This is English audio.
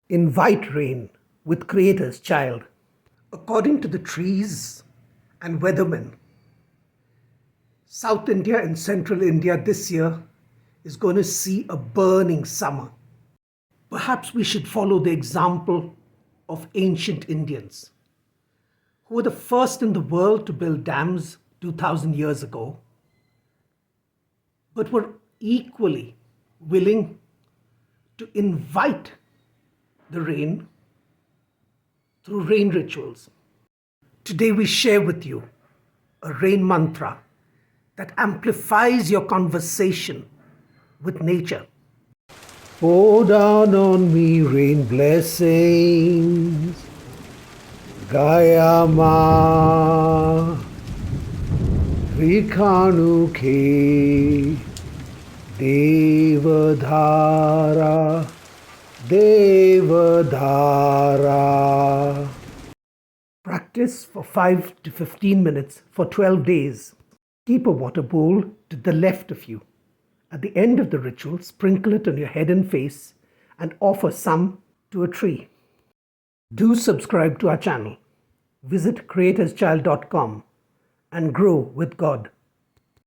Invite rain with Creator's child. According to the trees and weathermen, South India and Central India this year is going to see a burning summer. Perhaps we should follow the example of ancient Indians, who were the first in the world to build dams 2000 years ago, but were equally willing to invite the rain through rain rituals. Today we share with you a rain mantra that amplifies your conversation with nature. Pour down on me rain blessings, Gaya Ma, Vikanu Ke, Devadhara, Devadhara. Practice for 5 to 15 minutes for 12 days. Keep a water bowl to the left of you. At the end of the ritual, sprinkle it on your head and face and offer some to a tree. Do subscribe to our channel. Visit creatorschild.com and grow with God.